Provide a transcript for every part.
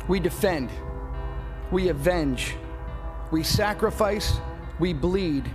We defend, we avenge, we sacrifice, we bleed,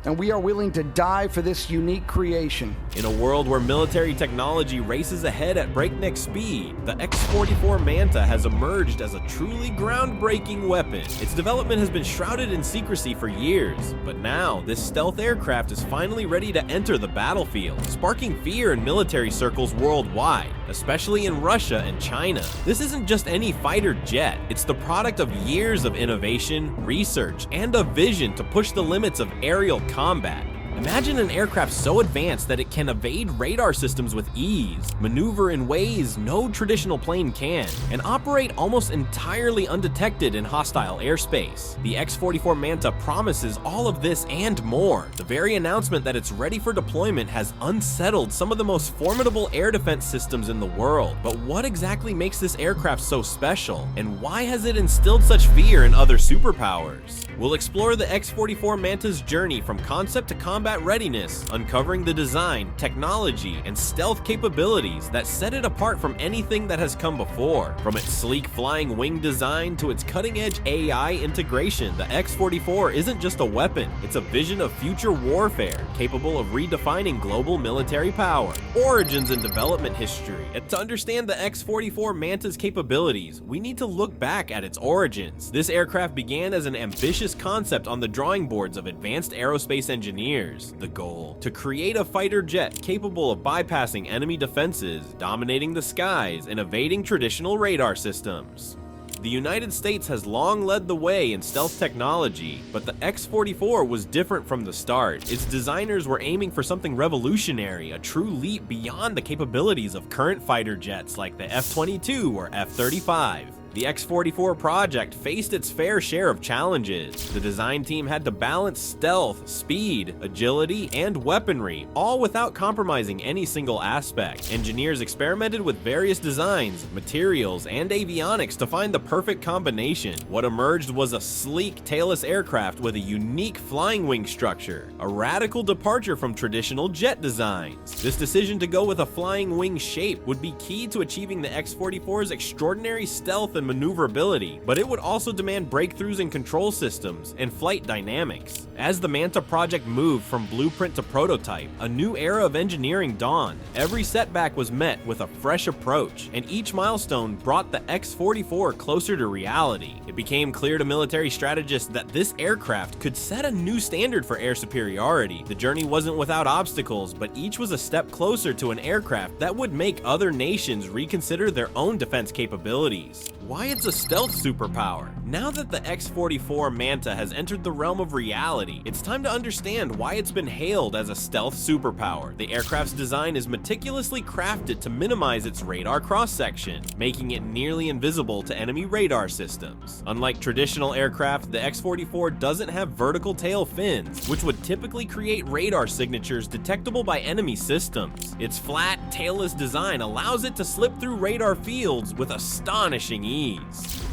and we are willing to die for this unique creation. In a world where military technology races ahead at breakneck speed, the X-44 Manta has emerged as a truly groundbreaking weapon. Its development has been shrouded in secrecy for years, but now this stealth aircraft is finally ready to enter the battlefield, sparking fear in military circles worldwide, especially in Russia and China. This isn't just any fighter jet, it's the product of years of innovation, research, and a vision to push the limits of aerial combat. Imagine an aircraft so advanced that it can evade radar systems with ease, maneuver in ways no traditional plane can, and operate almost entirely undetected in hostile airspace. The X-44 Manta promises all of this and more. The very announcement that it's ready for deployment has unsettled some of the most formidable air defense systems in the world. But what exactly makes this aircraft so special, and why has it instilled such fear in other superpowers? We'll explore the X-44 Manta's journey from concept to combat readiness, uncovering the design, technology, and stealth capabilities that set it apart from anything that has come before. From its sleek flying wing design to its cutting-edge AI integration, the X-44 isn't just a weapon, it's a vision of future warfare, capable of redefining global military power. Origins and development history. And to understand the X-44 Manta's capabilities, we need to look back at its origins. This aircraft began as an ambitious concept on the drawing boards of advanced aerospace engineers. The goal: to create a fighter jet capable of bypassing enemy defenses, dominating the skies, and evading traditional radar systems. The United States has long led the way in stealth technology, but the X-44 was different from the start. Its designers were aiming for something revolutionary, a true leap beyond the capabilities of current fighter jets like the F-22 or F-35. The X-44 project faced its fair share of challenges. The design team had to balance stealth, speed, agility, and weaponry, all without compromising any single aspect. Engineers experimented with various designs, materials, and avionics to find the perfect combination. What emerged was a sleek, tailless aircraft with a unique flying wing structure, a radical departure from traditional jet designs. This decision to go with a flying wing shape would be key to achieving the X-44's extraordinary stealth and maneuverability, but it would also demand breakthroughs in control systems and flight dynamics. As the Manta project moved from blueprint to prototype, a new era of engineering dawned. Every setback was met with a fresh approach, and each milestone brought the X-44 closer to reality. It became clear to military strategists that this aircraft could set a new standard for air superiority. The journey wasn't without obstacles, but each was a step closer to an aircraft that would make other nations reconsider their own defense capabilities. Why it's a stealth superpower? Now that the X-44 Manta has entered the realm of reality, it's time to understand why it's been hailed as a stealth superpower. The aircraft's design is meticulously crafted to minimize its radar cross-section, making it nearly invisible to enemy radar systems. Unlike traditional aircraft, the X-44 doesn't have vertical tail fins, which would typically create radar signatures detectable by enemy systems. Its flat, tailless design allows it to slip through radar fields with astonishing ease.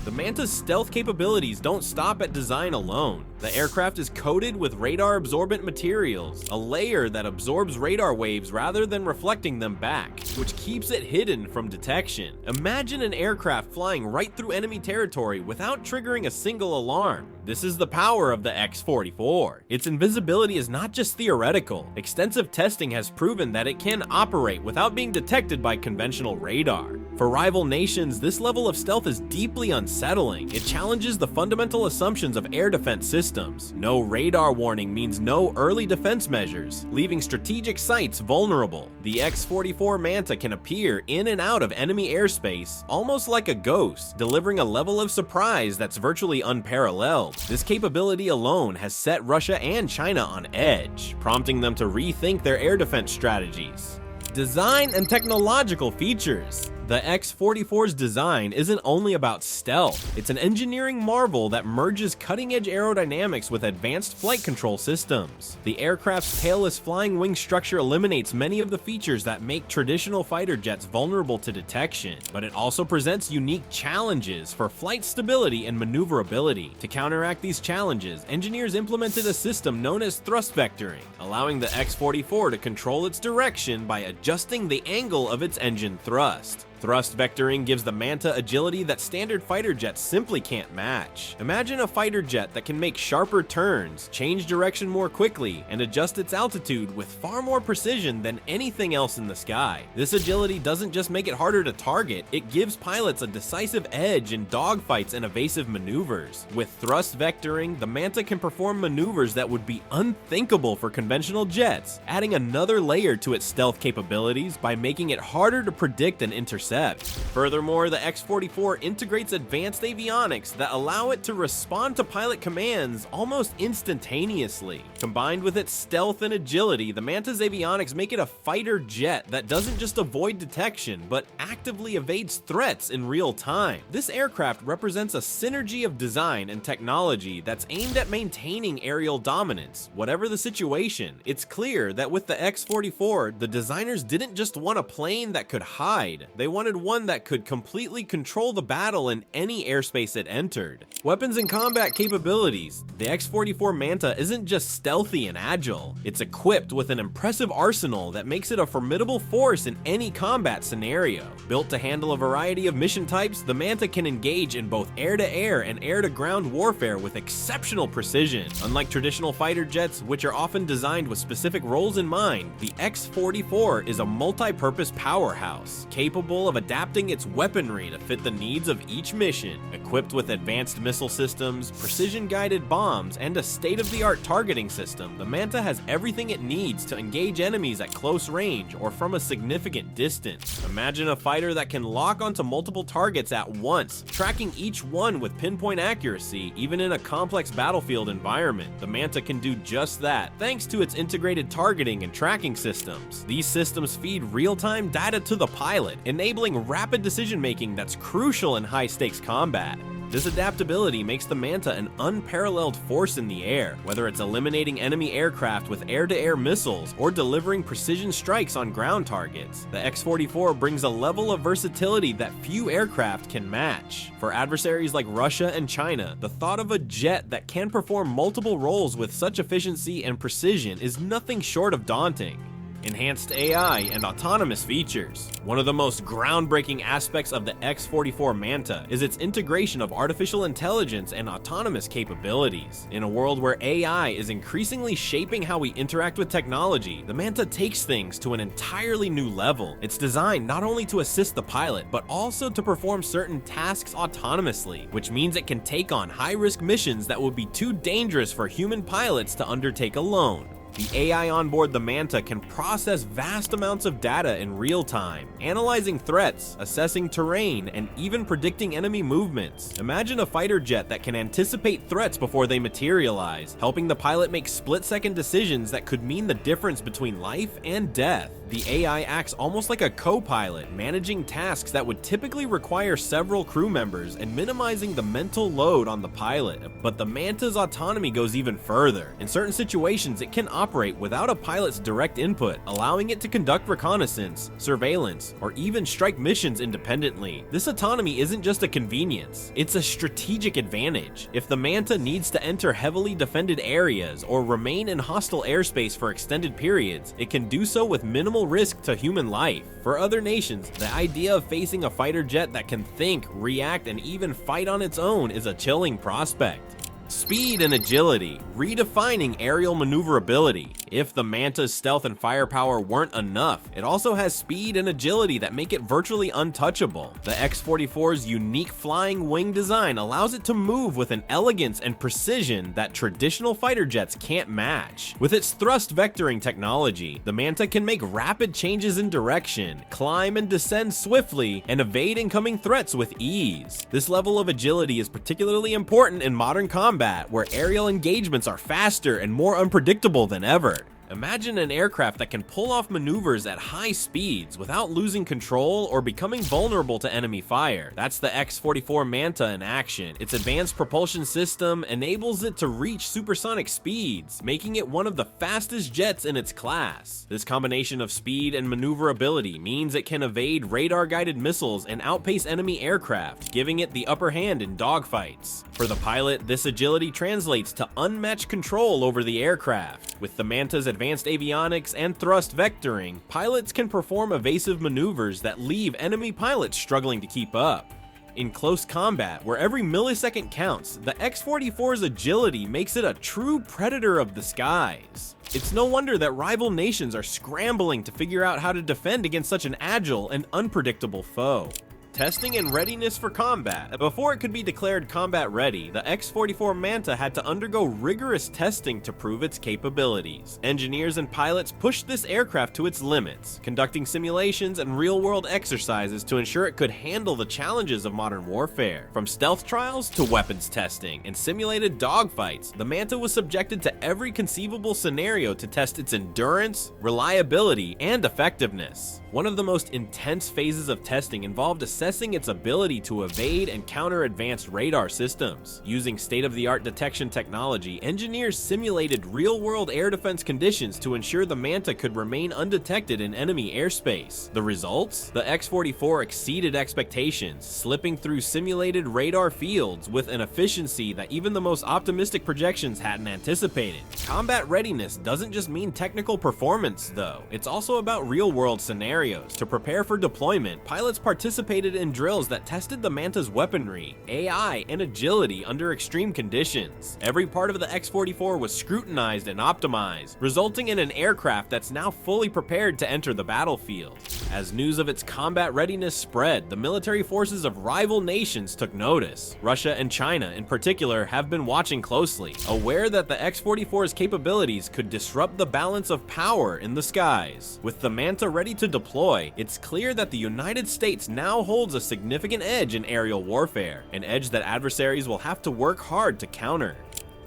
The Manta's stealth capabilities don't stop at design alone. The aircraft is coated with radar-absorbent materials, a layer that absorbs radar waves rather than reflecting them back, which keeps it hidden from detection. Imagine an aircraft flying right through enemy territory without triggering a single alarm. This is the power of the X-44. Its invisibility is not just theoretical. Extensive testing has proven that it can operate without being detected by conventional radar. For rival nations, this level of stealth is deeply unsettling. It challenges the fundamental assumptions of air defense systems. No radar warning means no early defense measures, leaving strategic sites vulnerable. The X-44 Manta can appear in and out of enemy airspace almost like a ghost, delivering a level of surprise that's virtually unparalleled. This capability alone has set Russia and China on edge, prompting them to rethink their air defense strategies. Design and technological features. The X-44's design isn't only about stealth, it's an engineering marvel that merges cutting-edge aerodynamics with advanced flight control systems. The aircraft's tailless flying wing structure eliminates many of the features that make traditional fighter jets vulnerable to detection, but it also presents unique challenges for flight stability and maneuverability. To counteract these challenges, engineers implemented a system known as thrust vectoring, allowing the X-44 to control its direction by adjusting the angle of its engine thrust. Thrust vectoring gives the Manta agility that standard fighter jets simply can't match. Imagine a fighter jet that can make sharper turns, change direction more quickly, and adjust its altitude with far more precision than anything else in the sky. This agility doesn't just make it harder to target, it gives pilots a decisive edge in dogfights and evasive maneuvers. With thrust vectoring, the Manta can perform maneuvers that would be unthinkable for conventional jets, adding another layer to its stealth capabilities by making it harder to predict and intercept. Furthermore, the X-44 integrates advanced avionics that allow it to respond to pilot commands almost instantaneously. Combined with its stealth and agility, the Manta's avionics make it a fighter jet that doesn't just avoid detection, but actively evades threats in real time. This aircraft represents a synergy of design and technology that's aimed at maintaining aerial dominance, whatever the situation. It's clear that with the X-44, the designers didn't just want a plane that could hide, they wanted one that could completely control the battle in any airspace it entered. Weapons and combat capabilities. The X-44 Manta isn't just stealthy and agile, it's equipped with an impressive arsenal that makes it a formidable force in any combat scenario. Built to handle a variety of mission types, the Manta can engage in both air-to-air and air-to-ground warfare with exceptional precision. Unlike traditional fighter jets, which are often designed with specific roles in mind, the X-44 is a multi-purpose powerhouse, capable of adapting its weaponry to fit the needs of each mission. Equipped with advanced missile systems, precision-guided bombs, and a state-of-the-art targeting system, the Manta has everything it needs to engage enemies at close range or from a significant distance. Imagine a fighter that can lock onto multiple targets at once, tracking each one with pinpoint accuracy, even in a complex battlefield environment. The Manta can do just that, thanks to its integrated targeting and tracking systems. These systems feed real-time data to the pilot, enabling rapid decision-making that's crucial in high-stakes combat. This adaptability makes the Manta an unparalleled force in the air, whether it's eliminating enemy aircraft with air-to-air missiles or delivering precision strikes on ground targets. The X-44 brings a level of versatility that few aircraft can match. For adversaries like Russia and China, the thought of a jet that can perform multiple roles with such efficiency and precision is nothing short of daunting. Enhanced AI and autonomous features. One of the most groundbreaking aspects of the X-44 Manta is its integration of artificial intelligence and autonomous capabilities. In a world where AI is increasingly shaping how we interact with technology, the Manta takes things to an entirely new level. It's designed not only to assist the pilot, but also to perform certain tasks autonomously, which means it can take on high-risk missions that would be too dangerous for human pilots to undertake alone. The AI on board the Manta can process vast amounts of data in real time, analyzing threats, assessing terrain, and even predicting enemy movements. Imagine a fighter jet that can anticipate threats before they materialize, helping the pilot make split-second decisions that could mean the difference between life and death. The AI acts almost like a co-pilot, managing tasks that would typically require several crew members and minimizing the mental load on the pilot. But the Manta's autonomy goes even further. In certain situations, it can operate without a pilot's direct input, allowing it to conduct reconnaissance, surveillance, or even strike missions independently. This autonomy isn't just a convenience, it's a strategic advantage. If the Manta needs to enter heavily defended areas or remain in hostile airspace for extended periods, it can do so with minimal risk to human life. For other nations, the idea of facing a fighter jet that can think, react, and even fight on its own is a chilling prospect. Speed and agility, redefining aerial maneuverability. If the Manta's stealth and firepower weren't enough, it also has speed and agility that make it virtually untouchable. The X-44's unique flying wing design allows it to move with an elegance and precision that traditional fighter jets can't match. With its thrust vectoring technology, the Manta can make rapid changes in direction, climb and descend swiftly, and evade incoming threats with ease. This level of agility is particularly important in modern combat, where aerial engagements are faster and more unpredictable than ever. Imagine an aircraft that can pull off maneuvers at high speeds without losing control or becoming vulnerable to enemy fire. That's the X-44 Manta in action. Its advanced propulsion system enables it to reach supersonic speeds, making it one of the fastest jets in its class. This combination of speed and maneuverability means it can evade radar-guided missiles and outpace enemy aircraft, giving it the upper hand in dogfights. For the pilot, this agility translates to unmatched control over the aircraft. With the Manta's advanced advanced avionics and thrust vectoring, pilots can perform evasive maneuvers that leave enemy pilots struggling to keep up. In close combat, where every millisecond counts, the X-44's agility makes it a true predator of the skies. It's no wonder that rival nations are scrambling to figure out how to defend against such an agile and unpredictable foe. Testing and readiness for combat. Before it could be declared combat ready, the X-44 Manta had to undergo rigorous testing to prove its capabilities. Engineers and pilots pushed this aircraft to its limits, conducting simulations and real-world exercises to ensure it could handle the challenges of modern warfare. From stealth trials to weapons testing and simulated dogfights, the Manta was subjected to every conceivable scenario to test its endurance, reliability, and effectiveness. One of the most intense phases of testing involved assessing its ability to evade and counter advanced radar systems. Using state-of-the-art detection technology, engineers simulated real-world air defense conditions to ensure the Manta could remain undetected in enemy airspace. The results? The X-44 exceeded expectations, slipping through simulated radar fields with an efficiency that even the most optimistic projections hadn't anticipated. Combat readiness doesn't just mean technical performance, though. It's also about real-world scenarios. To prepare for deployment, pilots participated in drills that tested the Manta's weaponry, AI, and agility under extreme conditions. Every part of the X-44 was scrutinized and optimized, resulting in an aircraft that's now fully prepared to enter the battlefield. As news of its combat readiness spread, the military forces of rival nations took notice. Russia and China, in particular, have been watching closely, aware that the X-44's capabilities could disrupt the balance of power in the skies. With the Manta ready to deploy, it's clear that the United States now holds a significant edge in aerial warfare, an edge that adversaries will have to work hard to counter.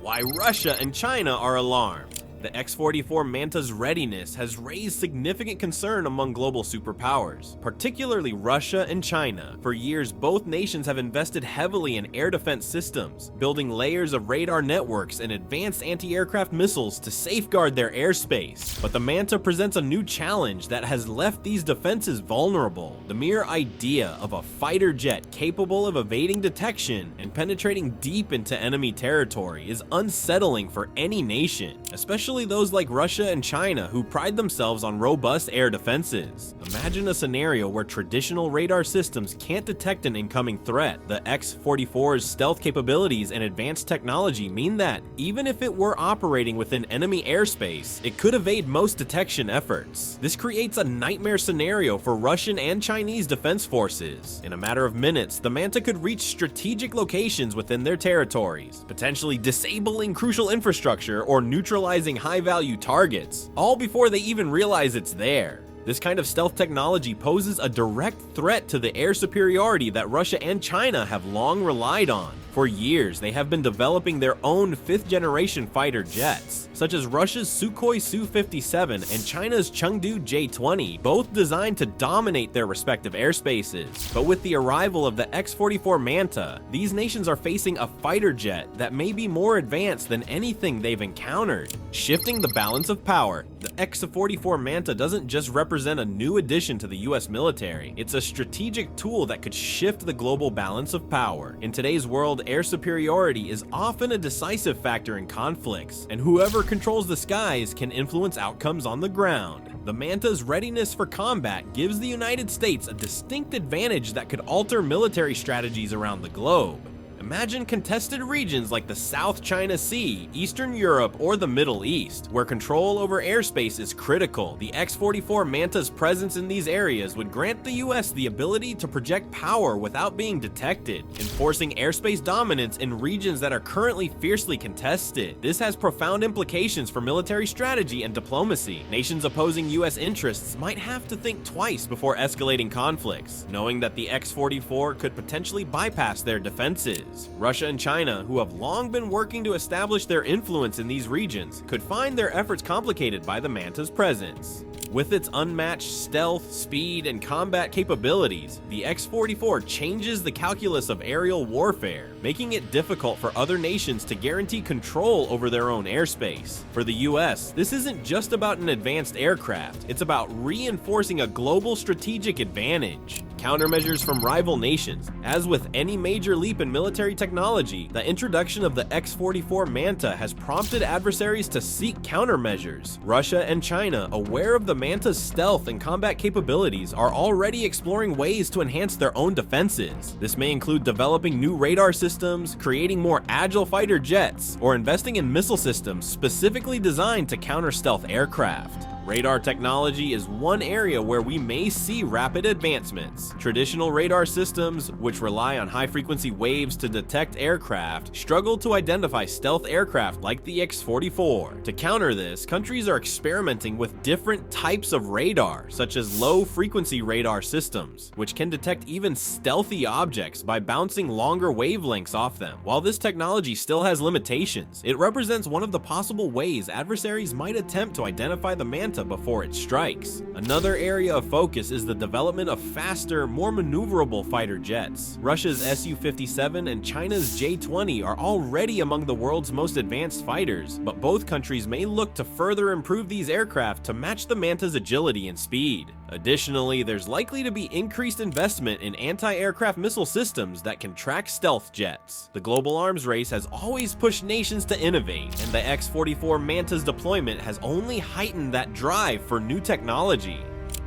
Why Russia and China are alarmed. The X-44 Manta's readiness has raised significant concern among global superpowers, particularly Russia and China. For years, both nations have invested heavily in air defense systems, building layers of radar networks and advanced anti-aircraft missiles to safeguard their airspace. But the Manta presents a new challenge that has left these defenses vulnerable. The mere idea of a fighter jet capable of evading detection and penetrating deep into enemy territory is unsettling for any nation, especially those like Russia and China who pride themselves on robust air defenses. Imagine a scenario where traditional radar systems can't detect an incoming threat. The X-44's stealth capabilities and advanced technology mean that, even if it were operating within enemy airspace, it could evade most detection efforts. This creates a nightmare scenario for Russian and Chinese defense forces. In a matter of minutes, the Manta could reach strategic locations within their territories, potentially disabling crucial infrastructure or neutralizing high-value targets, all before they even realize it's there. This kind of stealth technology poses a direct threat to the air superiority that Russia and China have long relied on. For years, they have been developing their own fifth-generation fighter jets, such as Russia's Sukhoi Su-57 and China's Chengdu J-20, both designed to dominate their respective airspaces. But with the arrival of the X-44 Manta, these nations are facing a fighter jet that may be more advanced than anything they've encountered. Shifting the balance of power, the X-44 Manta doesn't just represent a new addition to the US military, it's a strategic tool that could shift the global balance of power. In today's world, air superiority is often a decisive factor in conflicts, and whoever controls the skies can influence outcomes on the ground. The Manta's readiness for combat gives the United States a distinct advantage that could alter military strategies around the globe. Imagine contested regions like the South China Sea, Eastern Europe, or the Middle East, where control over airspace is critical. The X-44 Manta's presence in these areas would grant the US the ability to project power without being detected, enforcing airspace dominance in regions that are currently fiercely contested. This has profound implications for military strategy and diplomacy. Nations opposing US interests might have to think twice before escalating conflicts, knowing that the X-44 could potentially bypass their defenses. Russia and China, who have long been working to establish their influence in these regions, could find their efforts complicated by the Manta's presence. With its unmatched stealth, speed, and combat capabilities, the X-44 changes the calculus of aerial warfare, making it difficult for other nations to guarantee control over their own airspace. For the US, this isn't just about an advanced aircraft, it's about reinforcing a global strategic advantage. Countermeasures from rival nations. As with any major leap in military technology, the introduction of the X-44 Manta has prompted adversaries to seek countermeasures. Russia and China, aware of the Manta's stealth and combat capabilities, are already exploring ways to enhance their own defenses. This may include developing new radar systems, creating more agile fighter jets, or investing in missile systems specifically designed to counter stealth aircraft. Radar technology is one area where we may see rapid advancements. Traditional radar systems, which rely on high-frequency waves to detect aircraft, struggle to identify stealth aircraft like the X-44. To counter this, countries are experimenting with different types of radar, such as low-frequency radar systems, which can detect even stealthy objects by bouncing longer wavelengths off them. While this technology still has limitations, it represents one of the possible ways adversaries might attempt to identify the Manta before it strikes. Another area of focus is the development of faster, more maneuverable fighter jets. Russia's Su-57 and China's J-20 are already among the world's most advanced fighters, but both countries may look to further improve these aircraft to match the Manta's agility and speed. Additionally, there's likely to be increased investment in anti-aircraft missile systems that can track stealth jets. The global arms race has always pushed nations to innovate, and the X-44 Manta's deployment has only heightened that drive for new technology.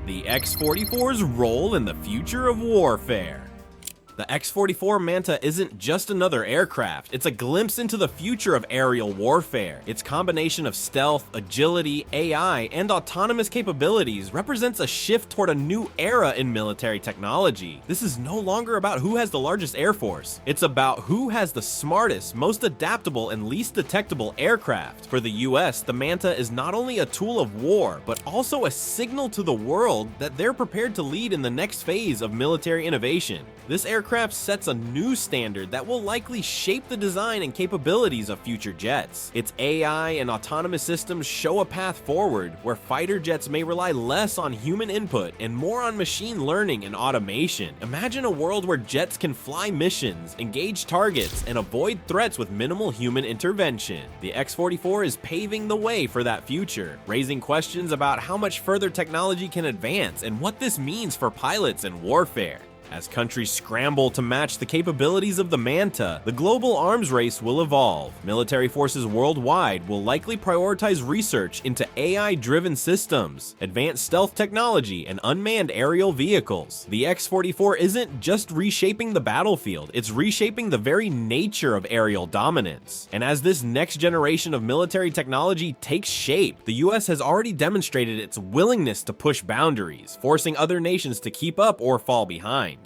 The X-44's role in the future of warfare. The X-44 Manta isn't just another aircraft, it's a glimpse into the future of aerial warfare. Its combination of stealth, agility, AI, and autonomous capabilities represents a shift toward a new era in military technology. This is no longer about who has the largest air force, it's about who has the smartest, most adaptable, and least detectable aircraft. For the US, the Manta is not only a tool of war, but also a signal to the world that they're prepared to lead in the next phase of military innovation. This aircraft sets a new standard that will likely shape the design and capabilities of future jets. Its AI and autonomous systems show a path forward where fighter jets may rely less on human input and more on machine learning and automation. Imagine a world where jets can fly missions, engage targets, and avoid threats with minimal human intervention. The X-44 is paving the way for that future, raising questions about how much further technology can advance and what this means for pilots and warfare. As countries scramble to match the capabilities of the Manta, the global arms race will evolve. Military forces worldwide will likely prioritize research into AI-driven systems, advanced stealth technology, and unmanned aerial vehicles. The X-44 isn't just reshaping the battlefield, it's reshaping the very nature of aerial dominance. And as this next generation of military technology takes shape, the US has already demonstrated its willingness to push boundaries, forcing other nations to keep up or fall behind.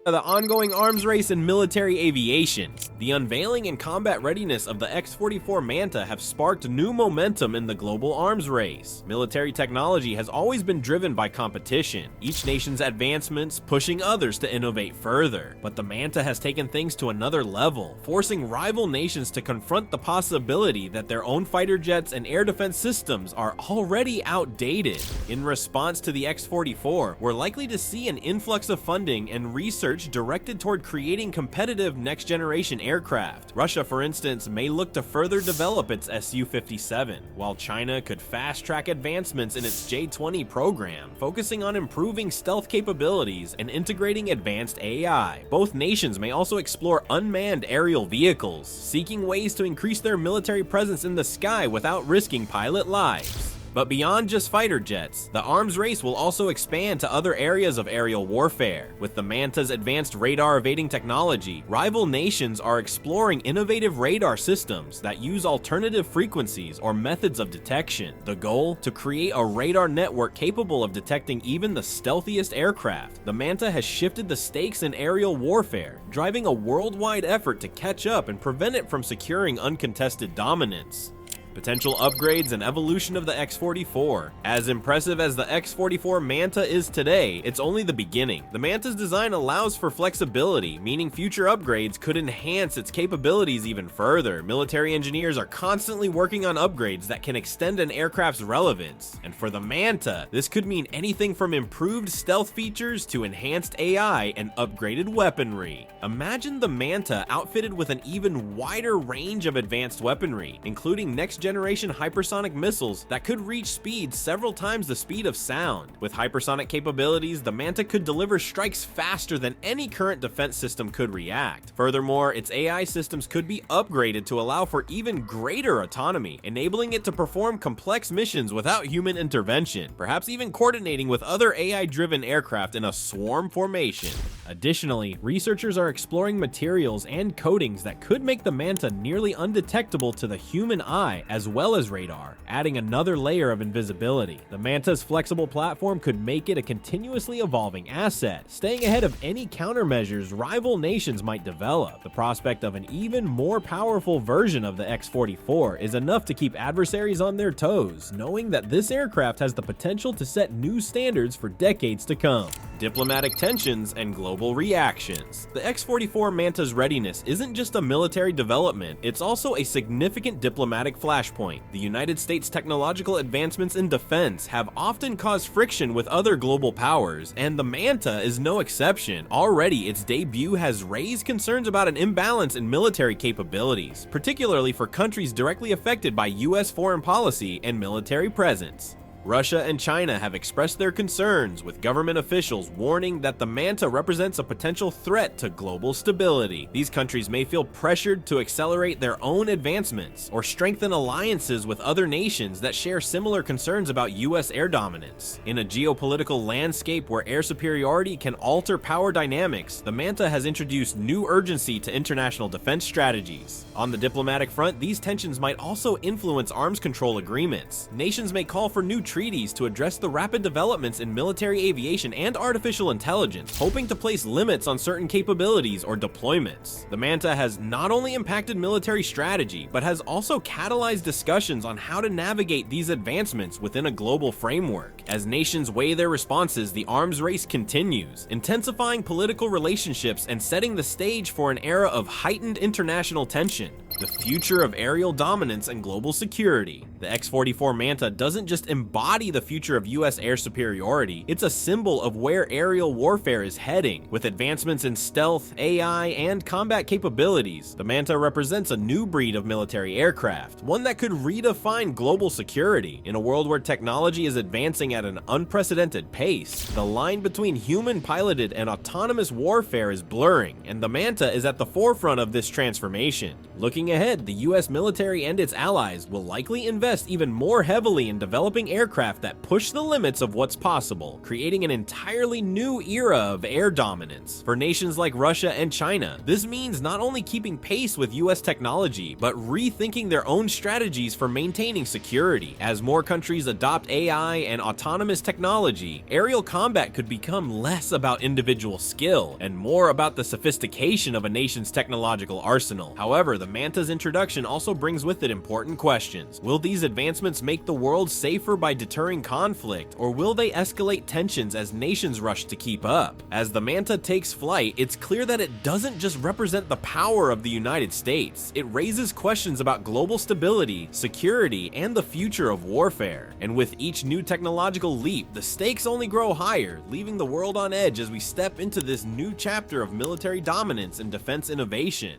The ongoing arms race in military aviation. The unveiling and combat readiness of the X-44 Manta have sparked new momentum in the global arms race. Military technology has always been driven by competition, each nation's advancements pushing others to innovate further. But the Manta has taken things to another level, forcing rival nations to confront the possibility that their own fighter jets and air defense systems are already outdated. In response to the X-44, we're likely to see an influx of funding and research directed toward creating competitive next-generation aircraft. Russia, for instance, may look to further develop its Su-57, while China could fast-track advancements in its J-20 program, focusing on improving stealth capabilities and integrating advanced AI. Both nations may also explore unmanned aerial vehicles, seeking ways to increase their military presence in the sky without risking pilot lives. But beyond just fighter jets, the arms race will also expand to other areas of aerial warfare. With the Manta's advanced radar evading technology, rival nations are exploring innovative radar systems that use alternative frequencies or methods of detection. The goal? To create a radar network capable of detecting even the stealthiest aircraft. The Manta has shifted the stakes in aerial warfare, driving a worldwide effort to catch up and prevent it from securing uncontested dominance. Potential upgrades and evolution of the X-44. As impressive as the X-44 Manta is today, it's only the beginning. The Manta's design allows for flexibility, meaning future upgrades could enhance its capabilities even further. Military engineers are constantly working on upgrades that can extend an aircraft's relevance. And for the Manta, this could mean anything from improved stealth features to enhanced AI and upgraded weaponry. Imagine the Manta outfitted with an even wider range of advanced weaponry, including next-generation generation hypersonic missiles that could reach speeds several times the speed of sound. With hypersonic capabilities, the Manta could deliver strikes faster than any current defense system could react. Furthermore, its AI systems could be upgraded to allow for even greater autonomy, enabling it to perform complex missions without human intervention, perhaps even coordinating with other AI-driven aircraft in a swarm formation. Additionally, researchers are exploring materials and coatings that could make the Manta nearly undetectable to the human eye as well as radar, adding another layer of invisibility. The Manta's flexible platform could make it a continuously evolving asset, staying ahead of any countermeasures rival nations might develop. The prospect of an even more powerful version of the X-44 is enough to keep adversaries on their toes, knowing that this aircraft has the potential to set new standards for decades to come. Diplomatic tensions and global reactions. The X-44 Manta's readiness isn't just a military development, it's also a significant diplomatic flashpoint. The United States' technological advancements in defense have often caused friction with other global powers, and the Manta is no exception. Already, its debut has raised concerns about an imbalance in military capabilities, particularly for countries directly affected by US foreign policy and military presence. Russia and China have expressed their concerns, with government officials warning that the Manta represents a potential threat to global stability. These countries may feel pressured to accelerate their own advancements or strengthen alliances with other nations that share similar concerns about US air dominance. In a geopolitical landscape where air superiority can alter power dynamics, the Manta has introduced new urgency to international defense strategies. On the diplomatic front, these tensions might also influence arms control agreements. Nations may call for new treaties to address the rapid developments in military aviation and artificial intelligence, hoping to place limits on certain capabilities or deployments. The Manta has not only impacted military strategy, but has also catalyzed discussions on how to navigate these advancements within a global framework. As nations weigh their responses, the arms race continues, intensifying political relationships and setting the stage for an era of heightened international tension. The future of aerial dominance and global security. The X-44 Manta doesn't just embody the future of US air superiority, it's a symbol of where aerial warfare is heading. With advancements in stealth, AI, and combat capabilities, the Manta represents a new breed of military aircraft, one that could redefine global security. In a world where technology is advancing at an unprecedented pace, the line between human-piloted and autonomous warfare is blurring, and the Manta is at the forefront of this transformation. Looking ahead, the US military and its allies will likely invest even more heavily in developing aircraft that push the limits of what's possible, creating an entirely new era of air dominance. For nations like Russia and China, this means not only keeping pace with US technology, but rethinking their own strategies for maintaining security. As more countries adopt AI and autonomous technology, aerial combat could become less about individual skill and more about the sophistication of a nation's technological arsenal. However, the Manta's introduction also brings with it important questions. Will these advancements make the world safer by deterring conflict, or will they escalate tensions as nations rush to keep up? As the Manta takes flight, it's clear that it doesn't just represent the power of the United States. It raises questions about global stability, security, and the future of warfare. And with each new technological leap, the stakes only grow higher, leaving the world on edge as we step into this new chapter of military dominance and defense innovation.